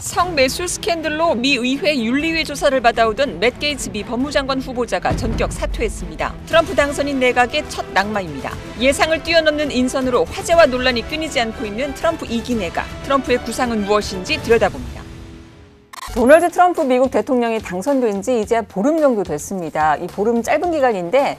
성매수 스캔들로 미 의회 윤리위 조사를 받아오던 맷 게이츠 미 법무장관 후보자가 전격 사퇴했습니다. 트럼프 당선인 내각의 첫 낙마입니다. 예상을 뛰어넘는 인선으로 화제와 논란이 끊이지 않고 있는 트럼프 2기 내각. 트럼프의 구상은 무엇인지 들여다봅니다. 도널드 트럼프 미국 대통령이 당선된 지 이제 보름 정도 됐습니다. 이 보름 짧은 기간인데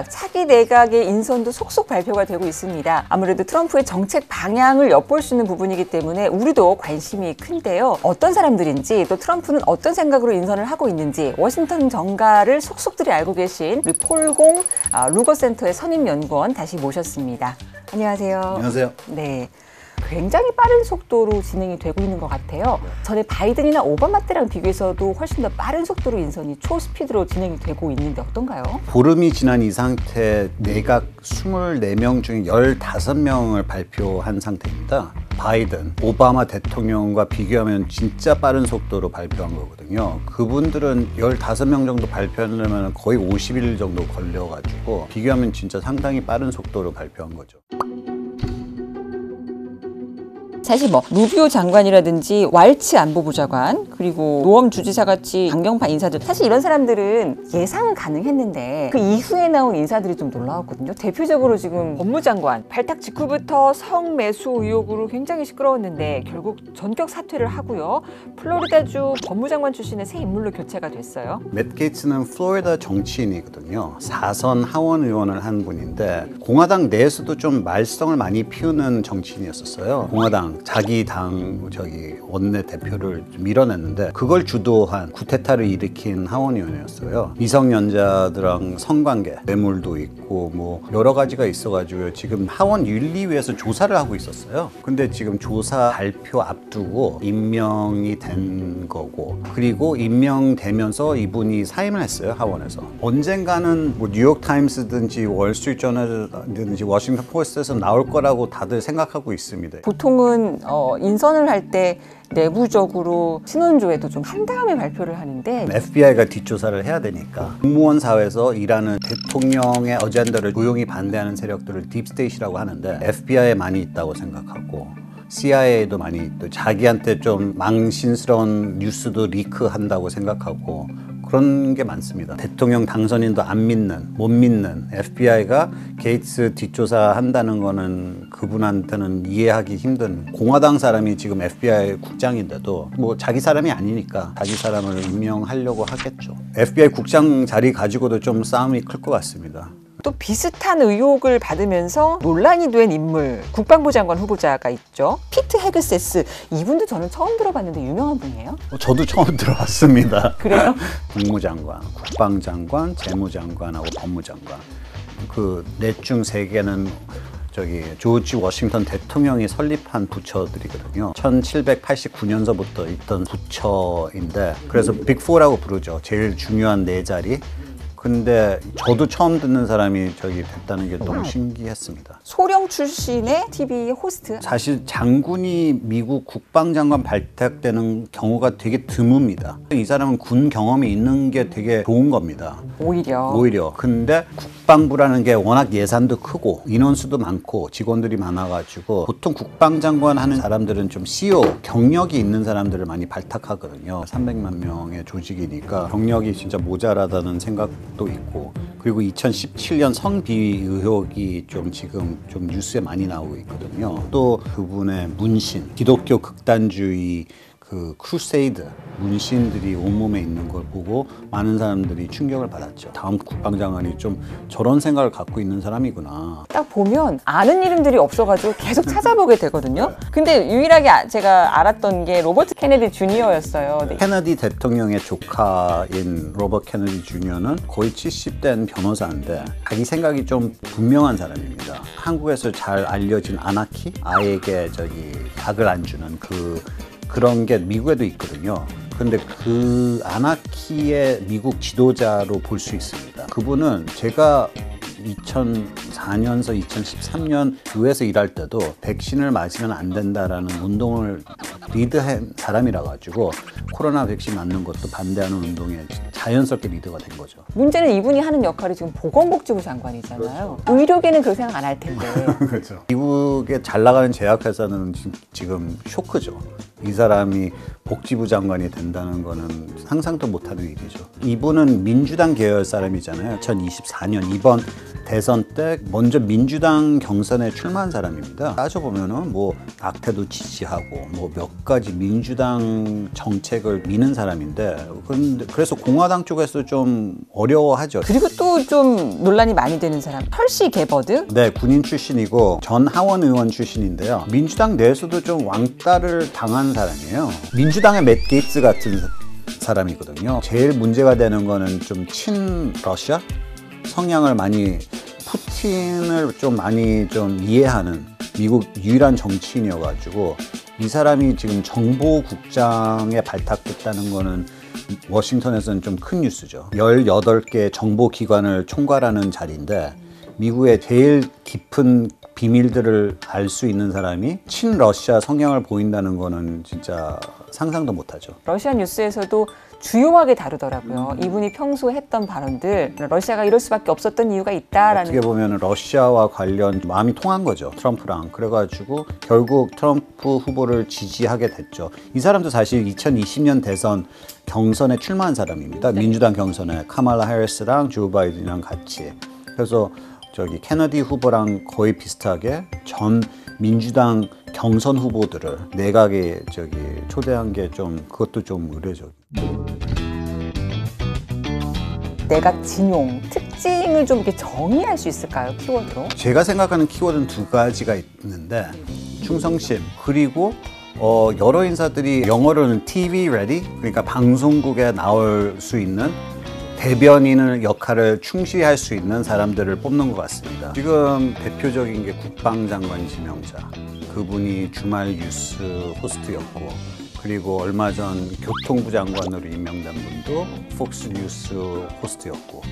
차기 내각의 인선도 속속 발표가 되고 있습니다. 아무래도 트럼프의 정책 방향을 엿볼 수 있는 부분이기 때문에 우리도 관심이 큰데요. 어떤 사람들인지 또 트럼프는 어떤 생각으로 인선을 하고 있는지 워싱턴 정가를 속속들이 알고 계신 우리 폴공 루거센터의 선임연구원 다시 모셨습니다. 안녕하세요. 안녕하세요. 네. 굉장히 빠른 속도로 진행이 되고 있는 것 같아요. 전에 바이든이나 오바마 때랑 비교해서도 훨씬 더 빠른 속도로 인선이 초스피드로 진행이 되고 있는데 어떤가요? 보름이 지난 이 상태 내각 24명 중에 15명을 발표한 상태입니다. 바이든, 오바마 대통령과 비교하면 진짜 빠른 속도로 발표한 거거든요. 그분들은 15명 정도 발표하려면 거의 50일 정도 걸려가지고 비교하면 진짜 상당히 빠른 속도로 발표한 거죠. 사실 루비오 장관이라든지 왈츠 안보부 장관 그리고 노엄 주지사 같이 강경파 인사들 사실 이런 사람들은 예상은 가능했는데 그 이후에 나온 인사들이 좀 놀라웠거든요. 대표적으로 지금 법무장관 발탁 직후부터 성매수 의혹으로 굉장히 시끄러웠는데 결국 전격 사퇴를 하고요. 플로리다주 법무장관 출신의 새 인물로 교체가 됐어요. 맷 게이츠는 플로리다 정치인이거든요. 4선 하원 의원을 한 분인데 공화당 내에서도 좀 말썽을 많이 피우는 정치인이었었어요. 공화당 자기 당 원내 대표를 밀어냈는데 그걸 주도한 쿠데타를 일으킨 하원의원이었어요. 미성년자들랑 성관계, 뇌물도 있고 여러 가지가 있어가지고 지금 하원 윤리위에서 조사를 하고 있었어요. 근데 지금 조사 발표 앞두고 임명이 된 거고 그리고 임명되면서 이분이 사임을 했어요. 하원에서. 언젠가는 뉴욕타임스든지 월스트리트저널이든지 워싱턴 포스트에서 나올 거라고 다들 생각하고 있습니다. 보통은 인선을 할 때 내부적으로 신원조회도 좀 한 다음에 발표를 하는데 FBI가 뒷조사를 해야 되니까 공무원 사회에서 일하는 대통령의 어젠다를 조용히 반대하는 세력들을 딥스테이트라고 하는데 FBI에 많이 있다고 생각하고 CIA도 많이 또 자기한테 좀 망신스러운 뉴스도 리크한다고 생각하고 그런 게 많습니다. 대통령 당선인도 안 믿는, 못 믿는 FBI가 게이츠 뒷조사한다는 거는 그분한테는 이해하기 힘든 공화당 사람이 지금 FBI 국장인데도 자기 사람이 아니니까 자기 사람을 임명하려고 하겠죠. FBI 국장 자리 가지고도 좀 싸움이 클 것 같습니다. 또 비슷한 의혹을 받으면서 논란이 된 인물 국방부 장관 후보자가 있죠. 피트 헤그세스. 이분도 저는 처음 들어봤는데 유명한 분이에요? 저도 처음 들어봤습니다. 그래요? 국무장관, 국방장관, 재무장관하고 법무장관 그 넷 중 세 개는 조지 워싱턴 대통령이 설립한 부처들이거든요. 1789년서부터 있던 부처인데 그래서 빅4라고 부르죠. 제일 중요한 네 자리. 근데 저도 처음 듣는 사람이 됐다는 게 너무 신기했습니다. 소령 출신의 TV 호스트. 사실 장군이 미국 국방장관 발탁되는 경우가 되게 드뭅니다. 이 사람은 군 경험이 있는 게 되게 좋은 겁니다. 오히려. 근데 국방부라는 게 워낙 예산도 크고 인원수도 많고 직원들이 많아가지고 보통 국방장관 하는 사람들은 좀 CEO, 경력이 있는 사람들을 많이 발탁하거든요. 300만 명의 조직이니까 경력이 진짜 모자라다는 생각도 있고 그리고 2017년 성비위 의혹이 지금 뉴스에 많이 나오고 있거든요. 또 그분의 문신, 기독교 극단주의 크루세이드 문신들이 온몸에 있는 걸 보고 많은 사람들이 충격을 받았죠. 다음 국방장관이 좀 저런 생각을 갖고 있는 사람이구나. 딱 보면 아는 이름들이 없어가지고 계속 찾아보게 되거든요. 근데 유일하게 제가 알았던 게 로버트 케네디 주니어였어요. 케네디 대통령의 조카인 로버트 케네디 주니어는 거의 70된 변호사인데 자기 생각이 좀 분명한 사람입니다. 한국에서 잘 알려진 아나키? 아이에게 닭을 안 주는 그런 게 미국에도 있거든요. 근데 그 아나키의 미국 지도자로 볼 수 있습니다. 그분은 제가 2004년서 2013년 교회에서 일할 때도 백신을 맞으면 안 된다라는 운동을 리드한 사람이라 가지고 코로나 백신 맞는 것도 반대하는 운동에 자연스럽게 리드가 된 거죠. 문제는 이분이 하는 역할이 지금 보건복지부 장관이잖아요. 그렇죠. 의료계는 그렇게 생각 안 할 텐데. 그렇죠. 미국에 잘 나가는 제약회사는 지금 쇼크죠. 이 사람이 복지부 장관이 된다는 거는 상상도 못하는 일이죠. 이분은 민주당 계열 사람이잖아요. 2024년 이번 대선 때 먼저 민주당 경선에 출마한 사람입니다. 따져보면은 뭐 낙태도 지지하고 뭐 몇 가지 민주당 정책을 미는 사람인데 그래서 공화당 쪽에서 좀 어려워하죠. 그리고 또 좀 논란이 많이 되는 사람, 털시 게버드? 네, 군인 출신이고 전 하원 의원 출신인데요. 민주당 내에서도 좀 왕따를 당한 사람이에요. 민주당의 맷 게이츠 같은 사람이거든요. 제일 문제가 되는 거는 좀 친러시아 성향을 많이, 푸틴을 좀 많이 좀 이해하는 미국 유일한 정치인이어가지고 이 사람이 지금 정보국장에 발탁됐다는 거는 워싱턴에서는 좀 큰 뉴스죠. 18개 정보기관을 총괄하는 자리인데 미국의 제일 깊은 비밀들을 알 수 있는 사람이 친러시아 성향을 보인다는 거는 진짜 상상도 못하죠. 러시아 뉴스에서도 주요하게 다루더라고요. 이분이 평소에 했던 발언들, 러시아가 이럴 수밖에 없었던 이유가 있다라는. 어떻게 보면 러시아와 관련 마음이 통한 거죠, 트럼프랑. 그래가지고 결국 트럼프 후보를 지지하게 됐죠. 이 사람도 사실 2020년 대선 경선에 출마한 사람입니다. 민주당 경선에 카말라 해리스랑 조 바이든이랑 같이. 그래서 케너디 후보랑 거의 비슷하게 전 민주당 경선 후보들을 내각에 초대한 게 좀 그것도 좀 의례적. 내각 진용 특징을 좀 이렇게 정의할 수 있을까요, 키워드로? 제가 생각하는 키워드는 두 가지가 있는데 충성심 그리고 여러 인사들이 영어로는 TV ready, 그러니까 방송국에 나올 수 있는 대변인의 역할을 충실히 할 수 있는 사람들을 뽑는 것 같습니다. 지금 대표적인 게 국방장관 지명자, 그분이 주말 뉴스 호스트였고, 그리고 얼마 전 교통부 장관으로 임명된 분도 폭스뉴스 호스트였고,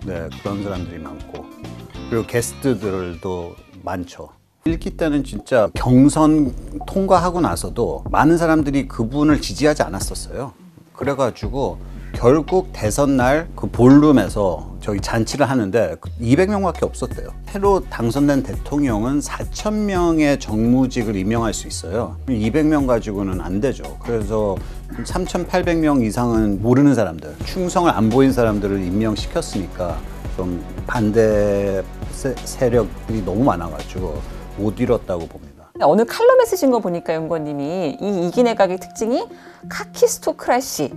네, 그런 사람들이 많고, 그리고 게스트들도 많죠. 1기 때는 진짜 경선 통과하고 나서도 많은 사람들이 그분을 지지하지 않았었어요. 그래가지고 결국 대선 날 그 볼룸에서 잔치를 하는데 200명밖에 없었대요. 새로 당선된 대통령은 4,000명의 정무직을 임명할 수 있어요. 200명 가지고는 안 되죠. 그래서 3,800명 이상은 모르는 사람들, 충성을 안 보인 사람들을 임명시켰으니까 좀 반대 세력이 너무 많아가지고 못 이뤘다고 봅니다. 어느 칼럼에 쓰신 거 보니까 연구원님이 이 이기 내각의 특징이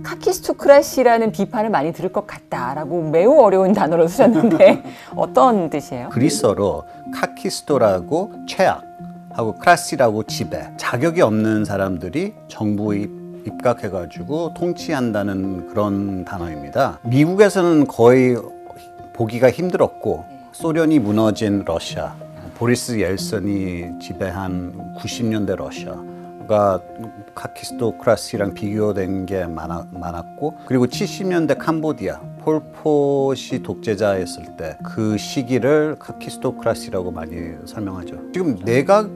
카키스토크라시라는 비판을 많이 들을 것 같다라고 매우 어려운 단어로 쓰셨는데 어떤 뜻이에요? 그리스어로 카키스토라고 최악하고 크라시라고 지배, 자격이 없는 사람들이 정부에 입각해가지고 통치한다는 그런 단어입니다. 미국에서는 거의 보기가 힘들었고 소련이 무너진 러시아, 보리스 옐슨이 지배한 90년대 러시아가 카키스토크라시랑 비교된 게 많았고, 그리고 70년대 캄보디아, 폴포시 독재자였을 때 그 시기를 카키스토크라시라고 많이 설명하죠. 지금 내각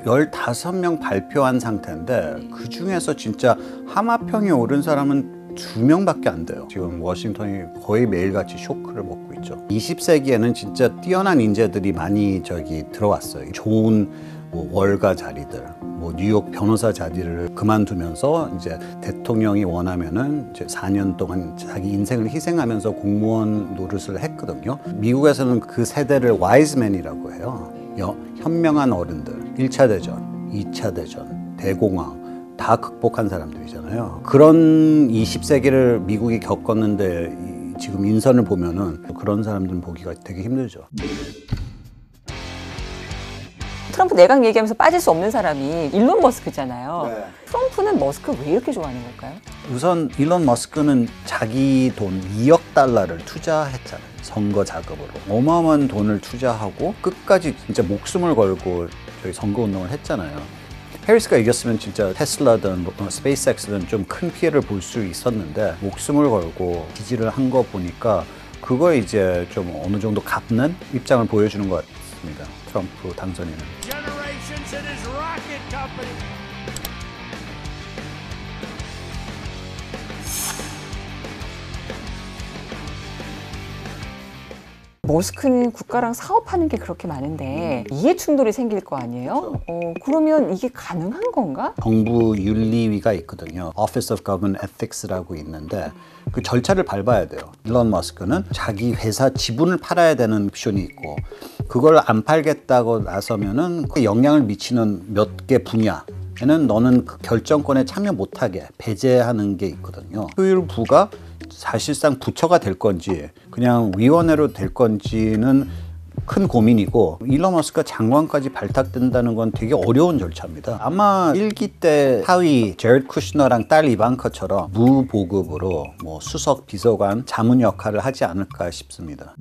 15명 발표한 상태인데 그 중에서 진짜 하마평에 오른 사람은 2명밖에 안 돼요. 지금 워싱턴이 거의 매일같이 쇼크를 먹고 있죠. 20세기에는 진짜 뛰어난 인재들이 많이 들어왔어요. 좋은 월가 자리들, 뉴욕 변호사 자리를 그만두면서 이제 대통령이 원하면은 이제 4년 동안 자기 인생을 희생하면서 공무원 노릇을 했거든요. 미국에서는 그 세대를 와이즈맨이라고 해요. 현명한 어른들, 1차 대전, 2차 대전, 대공황 다 극복한 사람들이잖아요. 그런 20세기를 미국이 겪었는데 지금 인선을 보면은 그런 사람들은 보기가 되게 힘들죠. 트럼프 내각 얘기하면서 빠질 수 없는 사람이 일론 머스크잖아요. 네. 트럼프는 머스크 왜 이렇게 좋아하는 걸까요? 우선 일론 머스크는 자기 돈 2억 달러를 투자했잖아요. 선거 자금으로. 어마어마한 돈을 투자하고 끝까지 진짜 목숨을 걸고 선거운동을 했잖아요. 해리스가 이겼으면 진짜 테슬라든 스페이스X든 좀 큰 피해를 볼 수 있었는데 목숨을 걸고 지지를 한 거 보니까 그거 이제 좀 어느 정도 갚는 입장을 보여주는 것 같습니다. 트럼프 당선인은. 머스크는 국가랑 사업하는 게 그렇게 많은데 이해 충돌이 생길 거 아니에요? 그러면 이게 가능한 건가? 정부 윤리위가 있거든요. Office of Government Ethics라고 있는데 그 절차를 밟아야 돼요. 일론 머스크는 자기 회사 지분을 팔아야 되는 옵션이 있고 그걸 안 팔겠다고 나서면은 그 영향을 미치는 몇 개 분야에는 너는 그 결정권에 참여 못하게 배제하는 게 있거든요. 효율부가 사실상 부처가 될 건지 그냥 위원회로 될 건지는 큰 고민이고 일론 머스크가 장관까지 발탁된다는 건 되게 어려운 절차입니다. 아마 1기 때 사위 제red 쿠시너랑 딸 이방카처럼 무보급으로 뭐 수석 비서관 자문 역할을 하지 않을까 싶습니다.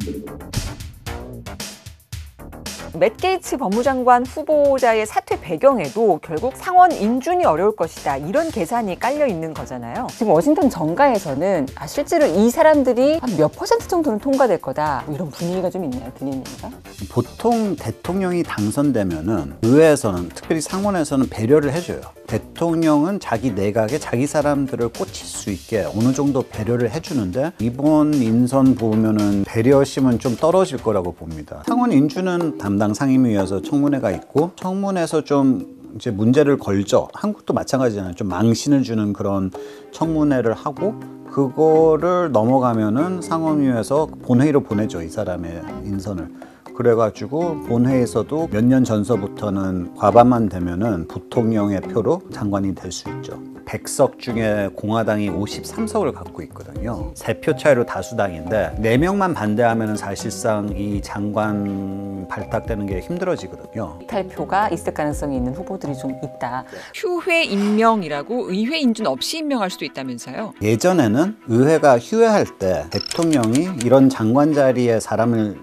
맷 게이츠 법무장관 후보자의 사퇴 배경에도 결국 상원 인준이 어려울 것이다. 이런 계산이 깔려 있는 거잖아요. 지금 워싱턴 정가에서는 실제로 이 사람들이 한 몇 % 정도는 통과될 거다. 뭐 이런 분위기가 좀 있나요, 들리는가? 보통 대통령이 당선되면은 의회에서는 특별히 상원에서는 배려를 해줘요. 대통령은 자기 내각에 자기 사람들을 꽂힐 수 있게 어느 정도 배려를 해주는데 이번 인선 보면은 배려심은 좀 떨어질 거라고 봅니다. 상원 인준은 담당 상임위에서 청문회가 있고 청문회에서 좀 이제 문제를 걸죠. 한국도 마찬가지잖아요. 좀 망신을 주는 그런 청문회를 하고 그거를 넘어가면은 상원위에서 본회의로 보내죠. 이 사람의 인선을. 그래가지고 본회의에서도 몇 년 전서부터는 과반만 되면은 부통령의 표로 장관이 될 수 있죠. 100석 중에 공화당이 53석을 갖고 있거든요. 3표 차이로 다수당인데 4명만 반대하면 사실상 이 장관 발탁되는 게 힘들어지거든요. 탈표가 있을 가능성이 있는 후보들이 좀 있다. 휴회 임명이라고 의회 인준 없이 임명할 수도 있다면서요? 예전에는 의회가 휴회할 때 대통령이 이런 장관 자리에 사람을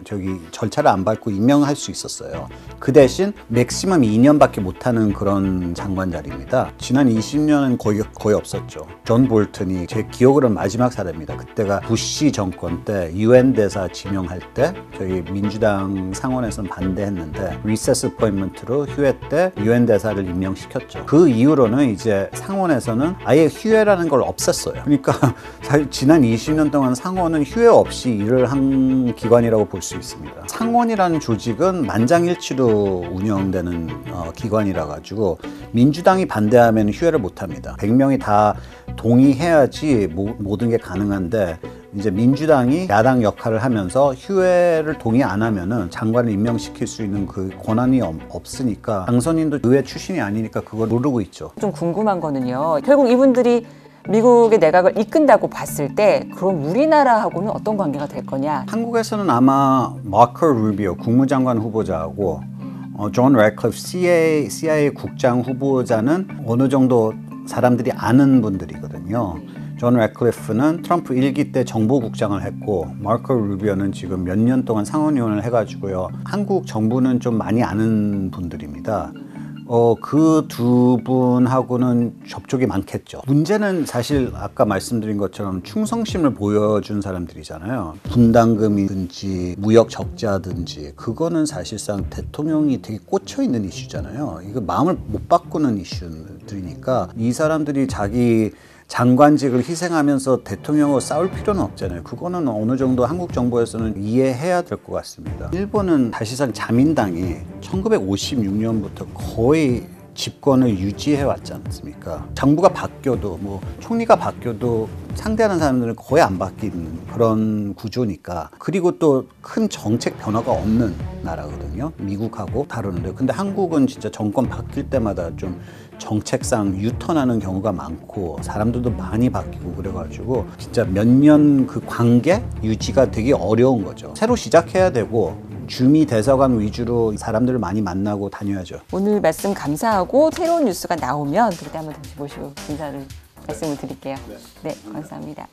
절차를 안 밟고 임명할 수 있었어요. 그 대신 맥시멈 2년밖에 못하는 그런 장관 자리입니다. 지난 20년은 거의 없었죠. 존 볼튼이 제 기억으로는 마지막 사례입니다. 그때가 부시 정권 때 UN 대사 지명할 때 저희 민주당 상원에서는 반대했는데 리세스 어포인먼트로 휴회 때 UN 대사를 임명시켰죠. 그 이후로는 이제 상원에서는 아예 휴회라는 걸 없앴어요. 그러니까 사실 지난 20년 동안 상원은 휴회 없이 일을 한 기관이라고 볼 수 있습니다. 상원이라는 조직은 만장일치로 운영되는 기관이라 가지고 민주당이 반대하면 휴회를 못합니다. 100명이 다 동의해야지 모든 게 가능한데 이제 민주당이 야당 역할을 하면서 휴회를 동의 안 하면은 장관을 임명시킬 수 있는 그 권한이 없으니까 당선인도 의회 출신이 아니니까 그걸 모르고 있죠. 좀 궁금한 거는요. 결국 이분들이 미국의 내각을 이끈다고 봤을 때 그럼 우리나라하고는 어떤 관계가 될 거냐? 한국에서는 아마 마커 루비오 국무장관 후보자하고 존 래클리프 CIA 국장 후보자는 어느 정도 사람들이 아는 분들이거든요. 존 래클리프는 트럼프 1기 때 정보국장을 했고 마커 루비오는 지금 몇 년 동안 상원의원을 해가지고요. 한국 정부는 좀 많이 아는 분들입니다. 그 두 분하고는 접촉이 많겠죠. 문제는 사실 아까 말씀드린 것처럼 충성심을 보여준 사람들이잖아요. 분담금이든지 무역 적자든지 그거는 사실상 대통령이 되게 꽂혀 있는 이슈잖아요. 이거 마음을 못 바꾸는 이슈들이니까 이 사람들이 자기 장관직을 희생하면서 대통령으로 싸울 필요는 없잖아요. 그거는 어느 정도 한국 정부에서는 이해해야 될 것 같습니다. 일본은 사실상 자민당이 1956년부터 거의 집권을 유지해 왔지 않습니까? 정부가 바뀌어도 총리가 바뀌어도 상대하는 사람들은 거의 안 바뀌는 그런 구조니까. 그리고 또 큰 정책 변화가 없는 나라거든요. 미국하고 다르는데. 근데 한국은 진짜 정권 바뀔 때마다 좀 정책상 유턴하는 경우가 많고 사람들도 많이 바뀌고 그래가지고 진짜 몇 년 그 관계 유지가 되게 어려운 거죠. 새로 시작해야 되고 주미 대사관 위주로 사람들을 많이 만나고 다녀야죠. 오늘 말씀 감사하고 새로운 뉴스가 나오면 그때 한번 다시 모시고 말씀을 드릴게요. 네, 감사합니다.